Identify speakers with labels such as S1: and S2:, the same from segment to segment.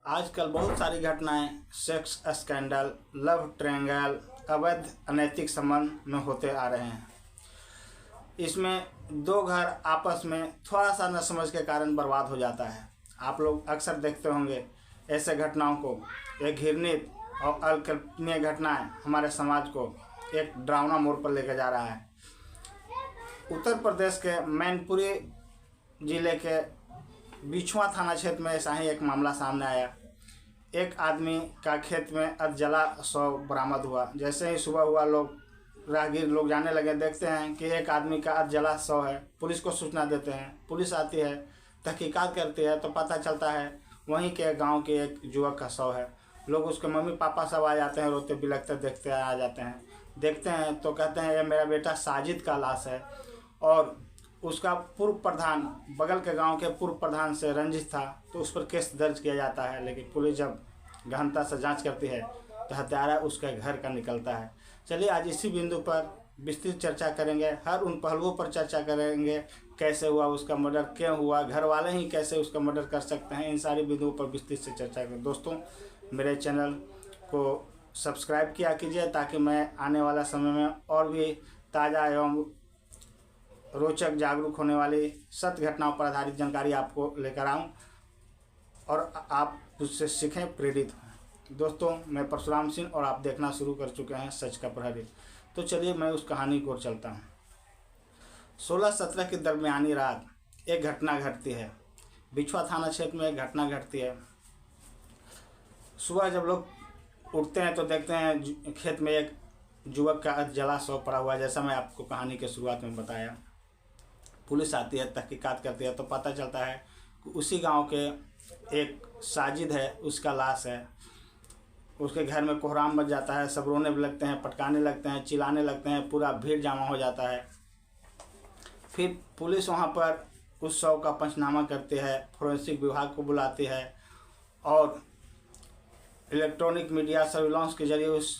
S1: आजकल बहुत सारी घटनाएं सेक्स स्कैंडल, लव ट्रायंगल, अवैध अनैतिक संबंध में होते आ रहे हैं। इसमें दो घर आपस में थोड़ा सा न समझ के कारण बर्बाद हो जाता है। आप लोग अक्सर देखते होंगे ऐसे घटनाओं को। एक घृणित और अकल्पनीय घटनाएं हमारे समाज को एक डरावना मोड़ पर लेकर जा रहा है। उत्तर प्रदेश के मैनपुरी जिले के बिछुआ थाना क्षेत्र में ऐसा ही एक मामला सामने आया। एक आदमी का खेत में अधजला शव बरामद हुआ। जैसे ही सुबह हुआ, राहगीर लोग जाने लगे, देखते हैं कि एक आदमी का अधजला शव है। पुलिस को सूचना देते हैं, पुलिस आती है, तहकीकात करती है तो पता चलता है वहीं के गांव के एक युवक का शव है। लोग उसके मम्मी पापा सब आ जाते हैं, रोते बिलखते देखते आ जाते हैं। देखते हैं तो कहते हैं ये मेरा बेटा साजिद का लाश है। और उसका पूर्व प्रधान, बगल के गांव के पूर्व प्रधान से रंजिश था, तो उस पर केस दर्ज किया जाता है। लेकिन पुलिस जब गहनता से जांच करती है तो हत्यारा उसके घर का निकलता है। चलिए आज इसी बिंदु पर विस्तृत चर्चा करेंगे, हर उन पहलुओं पर चर्चा करेंगे। कैसे हुआ उसका मर्डर, क्यों हुआ, घर वाले ही कैसे उसका मर्डर कर सकते हैं, इन सारी बिंदुओं पर विस्तृत से चर्चा करें। दोस्तों, मेरे चैनल को सब्सक्राइब किया कीजिए ताकि मैं आने वाला समय में और भी ताज़ा एवं रोचक, जागरूक होने वाली सत्य घटनाओं पर आधारित जानकारी आपको लेकर आऊं और आप उससे सीखें, प्रेरित हों। दोस्तों, मैं परशुराम सिंह और आप देखना शुरू कर चुके हैं सच का प्रहरी। तो चलिए मैं उस कहानी को चलता हूं। 16-17 की दरमियानी रात एक घटना घटती है। बिछुआ थाना क्षेत्र में एक घटना घटती है। सुबह जब लोग उठते हैं तो देखते हैं खेत में एक युवक का जला शव पड़ा हुआ है, जैसा मैं आपको कहानी के शुरुआत में बताया। पुलिस आती है, तहकीकात करती है तो पता चलता है कि उसी गांव के एक साजिद है, उसका लाश है। उसके घर में कोहराम बच जाता है, सब रोने लगते हैं, पटकाने लगते हैं, चिल्लाने लगते हैं, पूरा भीड़ जमा हो जाता है। फिर पुलिस वहां पर उस शव का पंचनामा करती है, फोरेंसिक विभाग को बुलाती है और इलेक्ट्रॉनिक मीडिया सर्विलांस के जरिए उस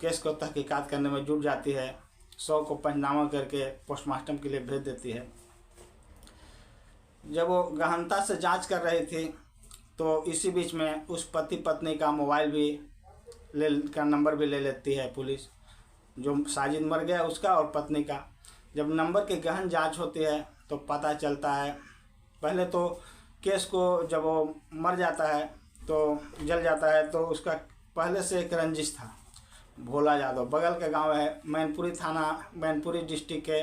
S1: केस को तहकीकात करने में जुट जाती है। शव को पंचनामा करके पोस्टमार्टम के लिए भेज देती है। जब वो गहनता से जांच कर रही थी तो इसी बीच में उस पति पत्नी का मोबाइल भी का नंबर भी ले लेती है पुलिस, जो साजिद मर गया उसका और पत्नी का। जब नंबर की गहन जांच होती है तो पता चलता है, पहले तो केस को जब वो मर जाता है तो जल जाता है, तो उसका पहले से एक रंजिश था, भोला यादव, बगल का गांव है। मैनपुरी डिस्ट्रिक्ट के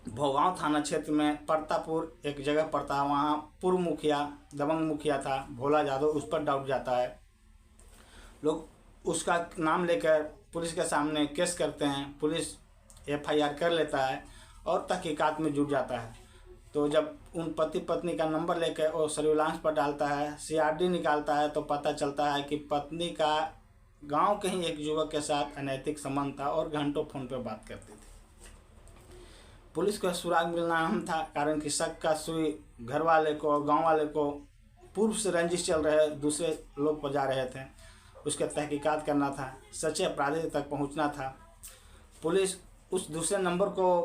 S1: भोगांव थाना क्षेत्र में परतापुर एक जगह पड़ता है। वहाँ पूर्व मुखिया, दबंग मुखिया था भोला यादव, उस पर डाउट जाता है। लोग उसका नाम लेकर पुलिस के सामने केस करते हैं। पुलिस FIR कर लेता है और तहकीकात में जुट जाता है। तो जब उन पति पत्नी का नंबर लेकर और सर्विलांस पर डालता है, CRD निकालता है, तो पता चलता है कि पत्नी का गांव के ही एक युवक के साथ अनैतिक संबंध था और घंटों फोन पर बात करती थी। पुलिस को सुराग मिलना अहम था, कारण कि शक का सुई घर वाले को और गांव वाले को पूर्व से रंजिश चल रहे दूसरे लोग पर जा रहे थे। उसके तहकीकात करना था, सच्चे अपराधी तक पहुंचना था। पुलिस उस दूसरे नंबर को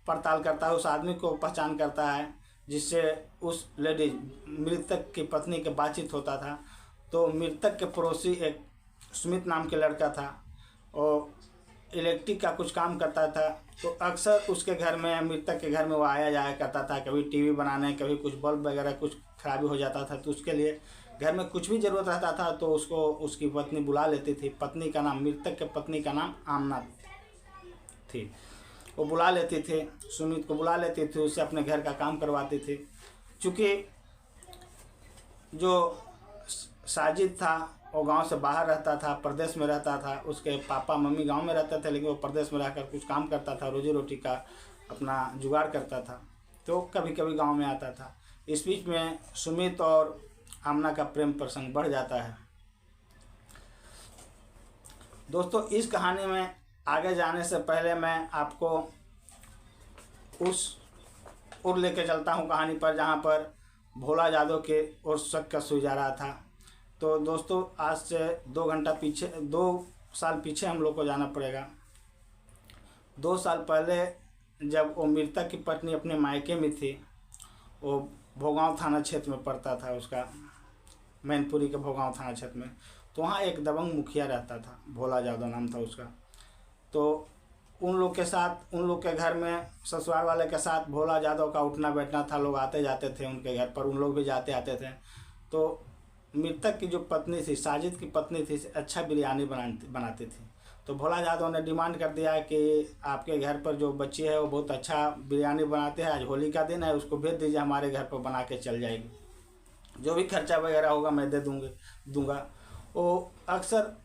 S1: पड़ताल करता है, उस आदमी को पहचान करता है जिससे उस लेडीज मृतक की पत्नी के बातचीत होता था। तो मृतक के पड़ोसी एक सुमित नाम के लड़का था और इलेक्ट्रिक का कुछ काम करता था। तो अक्सर उसके घर में, मृतक के घर में वो आया जाया करता था, कभी टीवी बनाने, कभी कुछ बल्ब वगैरह कुछ खराबी हो जाता था तो उसके लिए घर में कुछ भी ज़रूरत रहता था तो उसको उसकी पत्नी बुला लेती थी। पत्नी का नाम, मृतक के पत्नी का नाम आमना थी। वो बुला लेती थी, सुमित को बुला लेती थी, उससे अपने घर का काम करवाती थी। चूँकि जो साजिद था वो गांव से बाहर रहता था, प्रदेश में रहता था। उसके पापा मम्मी गांव में रहते थे, लेकिन वो प्रदेश में रहकर कुछ काम करता था, रोजी रोटी का अपना जुगाड़ करता था, तो कभी कभी गांव में आता था। इस बीच में सुमित और आमना का प्रेम प्रसंग बढ़ जाता है। दोस्तों, इस कहानी में आगे जाने से पहले मैं आपको उस ओर लेके चलता हूँ कहानी पर जहाँ पर भोला यादव के और शक का सुई जा रहा था। तो दोस्तों, आज से 2 साल पीछे हम लोग को जाना पड़ेगा। 2 साल पहले जब वो मृतक की पत्नी अपने मायके में थी, वो भोगांव थाना क्षेत्र में पड़ता था उसका मैनपुरी के भोगांव थाना क्षेत्र में। तो वहाँ एक दबंग मुखिया रहता था, भोला यादव नाम था उसका। तो उन लोग के साथ, उन लोग के घर में ससुराल वाले के साथ भोला यादव का उठना बैठना था। लोग आते जाते थे उनके घर पर, उन लोग भी जाते आते थे। तो मृतक की जो पत्नी थी, साजिद की पत्नी थी, अच्छा बिरयानी बनाती थी। तो भोला यादव ने डिमांड कर दिया कि आपके घर पर जो बच्ची है वो बहुत अच्छा बिरयानी बनाते हैं, आज होली का दिन है, उसको भेज दीजिए, हमारे घर पर बना के चल जाएगी, जो भी खर्चा वगैरह होगा मैं दे दूँगा। वो अक्सर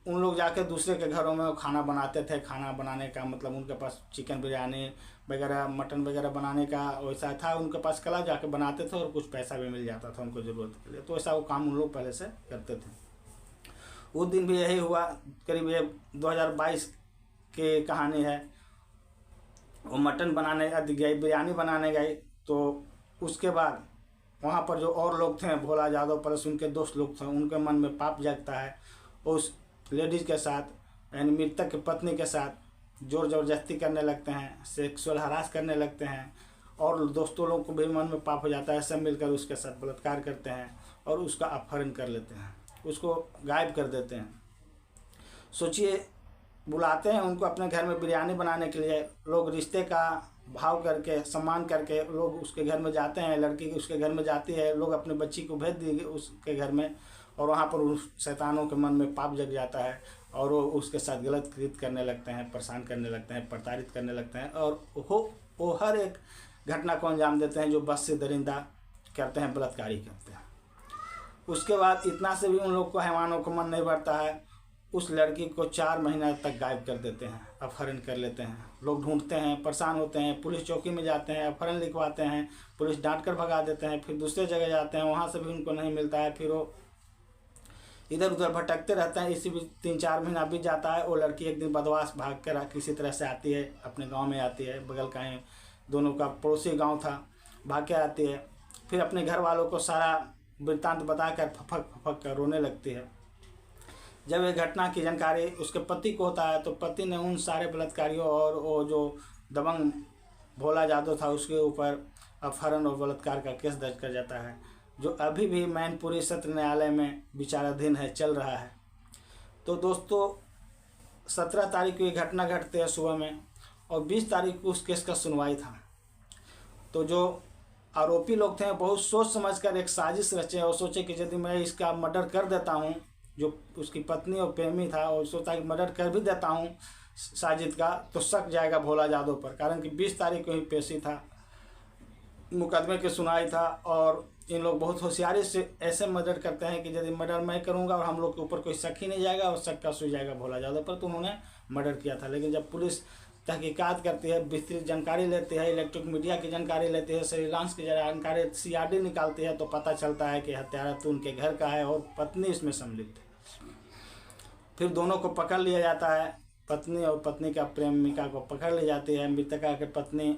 S1: उन लोग जाके दूसरे के घरों में खाना बनाते थे। खाना बनाने का मतलब उनके पास चिकन बिरयानी वगैरह, मटन वगैरह बनाने का वैसा था उनके पास कला, जाके बनाते थे और कुछ पैसा भी मिल जाता था उनको ज़रूरत के लिए। तो ऐसा वो काम उन लोग पहले से करते थे। उस दिन भी यही हुआ, करीब ये 2022 की कहानी है। वो मटन बनाने गई, बिरयानी बनाने गई। तो उसके बाद वहाँ पर जो और लोग थे, भोला यादव प्लस उनके दोस्त लोग थे, उनके मन में पाप जगता है। उस लेडीज़ के साथ, यानी मृतक की पत्नी के साथ जोर ज़बरदस्ती करने लगते हैं, सेक्सुअल हरास करने लगते हैं। और दोस्तों लोग को भी मन में पाप हो जाता है, सब मिलकर उसके साथ बलात्कार करते हैं और उसका अपहरण कर लेते हैं, उसको गायब कर देते हैं। सोचिए, बुलाते हैं उनको अपने घर में बिरयानी बनाने के लिए, लोग रिश्ते का भाव करके, सम्मान करके लोग उसके घर में जाते हैं, लड़की उसके घर में जाती है, लोग अपनी बच्ची को भेज दिए उसके घर में, और वहाँ पर उस शैतानों के मन में पाप जग जाता है और वो उसके साथ गलत कृत्य करने लगते हैं, परेशान करने लगते हैं, प्रताड़ित करने लगते हैं। और वो हर एक घटना को अंजाम देते हैं जो बस से दरिंदा करते हैं, बलात्कारी करते हैं। उसके बाद इतना से भी उन लोग को, हैवानों को मन नहीं भरता है, उस लड़की को 4 महीना तक गायब कर देते हैं, अपहरण कर लेते हैं। लोग ढूंढते हैं, परेशान होते हैं, पुलिस चौकी में जाते हैं, अपहरण लिखवाते हैं, पुलिस डांट कर भगा देते हैं। फिर दूसरे जगह जाते हैं, वहाँ से भी उनको नहीं मिलता है। फिर वो इधर उधर भटकते रहते हैं। इसी बीच 3-4 महीना बीत जाता है। वो लड़की एक दिन बदमाश भाग कर किसी तरह से आती है, अपने गांव में आती है, बगल का है, दोनों का पड़ोसी गांव था, भाग के आती है। फिर अपने घर वालों को सारा वृत्तांत बताकर फपक कर रोने लगती है। जब ये घटना की जानकारी उसके पति को होता है, तो पति ने उन सारे बलात्कारियों और वो जो दबंग भोला यादव था उसके ऊपर अपहरण और बलात्कार का केस दर्ज कर जाता है, जो अभी भी मैनपुरी सत्र न्यायालय में विचाराधीन है, चल रहा है। तो दोस्तों, 17 तारीख को ये घटना घटती है सुबह में, और 20 तारीख को उस केस का सुनवाई था। तो जो आरोपी लोग थे बहुत सोच समझ कर एक साजिश रचे और सोचे कि यदि मैं इसका मर्डर कर देता हूँ, जो उसकी पत्नी और प्रेमी था, और सोचा कि मर्डर कर भी देता हूँ साजिद का, तो शक जाएगा भोला यादव पर। कारण कि 20 तारीख को ही पेशी था, मुकदमे की सुनाई था। और इन लोग बहुत होशियारी से ऐसे मर्डर करते हैं कि यदि मर्डर मैं करूंगा और हम लोग के ऊपर कोई शक ही नहीं जाएगा और शक का सूझ जाएगा भोला यादव पर, तो उन्होंने मर्डर किया था। लेकिन जब पुलिस तहकीकात करती है, विस्तृत जानकारी लेती है, इलेक्ट्रिक मीडिया की जानकारी लेती है, सर्विलांस की जानकारी, CRD निकालती है, तो पता चलता है कि हत्यारा तो उनके घर का है और पत्नी इसमें सम्मिलित है। फिर दोनों को पकड़ लिया जाता है, पत्नी और पत्नी का प्रेमिका को पकड़ ली जाती है, मृतका की पत्नी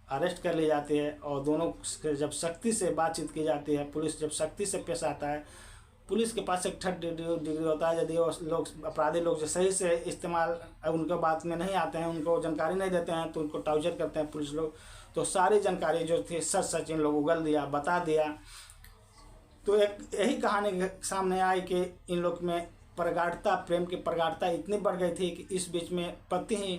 S1: अरेस्ट कर ली जाती है। और दोनों से जब सख्ती से बातचीत की जाती है, पुलिस जब सख्ती से पेश आता है, पुलिस के पास एक 3rd डिग्री होता है। यदि वो लोग, अपराधी लोग जो सही से इस्तेमाल उनके बात में नहीं आते हैं, उनको जानकारी नहीं देते हैं, तो उनको टार्चर करते हैं पुलिस लोग। तो सारी जानकारी जो थी सच इन लोग उगल दिया, बता दिया। तो एक यही कहानी सामने आई कि इन लोग में प्रगाढ़ता, प्रेम की प्रगाढ़ता इतनी बढ़ गई थी कि इस बीच में पति ही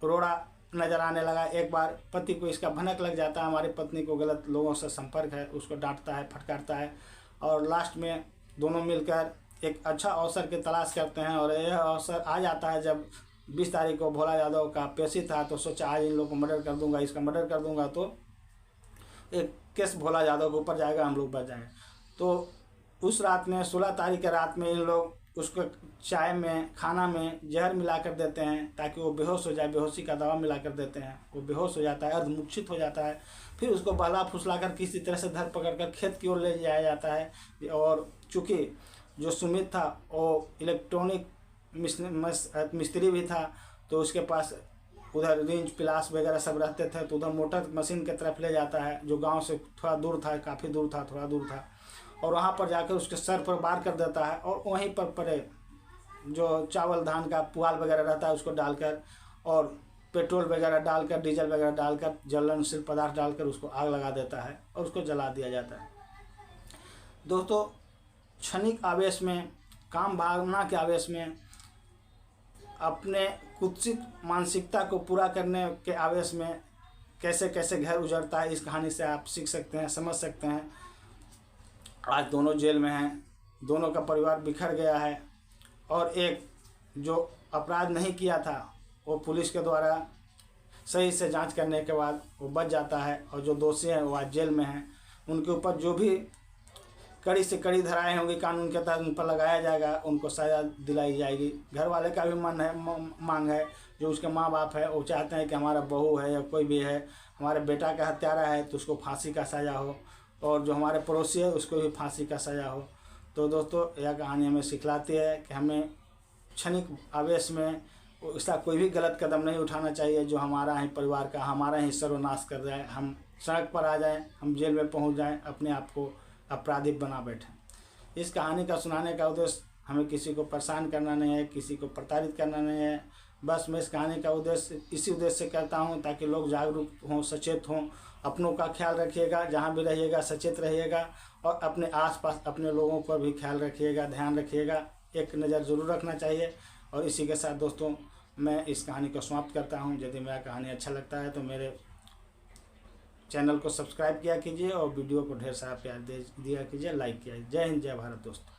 S1: रोड़ा नजर आने लगा। एक बार पति को इसका भनक लग जाता है, हमारी पत्नी को गलत लोगों से संपर्क है, उसको डांटता है, फटकारता है, और लास्ट में दोनों मिलकर एक अच्छा अवसर की तलाश करते हैं। और यह अवसर आ जाता है जब 20 तारीख को भोला यादव का पेशी था, तो सोचा आज इन लोगों को मर्डर कर दूंगा, इसका मर्डर कर दूंगा, तो एक केस भोला यादव के ऊपर जाएगा, हम लोग बच जाएंगे। तो उस रात में, 16 तारीख के रात में, इन लोग उसको चाय में, खाना में जहर मिला कर देते हैं ताकि वो बेहोश हो जाए। बेहोशी का दवा मिला कर देते हैं, वो बेहोश हो जाता है, अर्धमूर्छित हो जाता है। फिर उसको बहला फुसला कर किसी तरह से धर पकड़ कर खेत की ओर ले जाया जाता है। और चूँकि जो सुमित था वो इलेक्ट्रॉनिक मिस्त्री भी था, तो उसके पास उधर रेंज पिलास वगैरह सब रहते थे, तो उधर मोटर मशीन की तरफ ले जाता है, जो गाँव से थोड़ा दूर था, काफ़ी दूर था, थोड़ा दूर था। और वहाँ पर जाकर उसके सर पर वार कर देता है, और वहीं पर पड़े जो चावल धान का पुआल वगैरह रहता है उसको डालकर, और पेट्रोल वगैरह डालकर, डीजल वगैरह डालकर, ज्वलनशील पदार्थ डालकर उसको आग लगा देता है और उसको जला दिया जाता है। दोस्तों, क्षणिक आवेश में, काम भावना के आवेश में, अपने कुत्सित मानसिकता को पूरा करने के आवेश में कैसे कैसे घर उजड़ता है, इस कहानी से आप सीख सकते हैं, समझ सकते हैं। आज दोनों जेल में हैं, दोनों का परिवार बिखर गया है, और एक जो अपराध नहीं किया था वो पुलिस के द्वारा सही से जांच करने के बाद वो बच जाता है, और जो दोषी हैं वो आज जेल में हैं। उनके ऊपर जो भी कड़ी से कड़ी धाराएं होंगी कानून के तहत उन पर लगाया जाएगा, उनको सजा दिलाई जाएगी। घर वाले का भी मन है, मांग है, जो उसके माँ बाप है वो चाहते हैं कि हमारा बहू है या कोई भी है, हमारे बेटा का हत्यारा है तो उसको फांसी का सज़ा हो, और जो हमारे पड़ोसी है उसको भी फांसी का सज़ा हो। तो दोस्तों यह कहानी हमें सिखलाती है कि हमें क्षणिक आवेश में उसका कोई भी गलत कदम नहीं उठाना चाहिए जो हमारा ही परिवार का, हमारा ही सर्वनाश कर जाए, हम सड़क पर आ जाएं, हम जेल में पहुंच जाएं, अपने आप को अपराधी बना बैठें। इस कहानी का सुनाने का उद्देश्य हमें किसी को परेशान करना नहीं है, किसी को प्रताड़ित करना नहीं है। बस मैं इस कहानी का उद्देश्य इसी उद्देश्य से करता हूं ताकि लोग जागरूक हों, सचेत हों। अपनों का ख्याल रखिएगा, जहां भी रहिएगा सचेत रहिएगा, और अपने आसपास अपने लोगों पर भी ख्याल रखिएगा, ध्यान रखिएगा, एक नज़र ज़रूर रखना चाहिए। और इसी के साथ दोस्तों मैं इस कहानी को समाप्त करता हूं। यदि मेरा कहानी अच्छा लगता है तो मेरे चैनल को सब्सक्राइब किया कीजिए और वीडियो को ढेर सारा प्यार दिया कीजिए, लाइक किया। जय हिंद, जय भारत दोस्तों।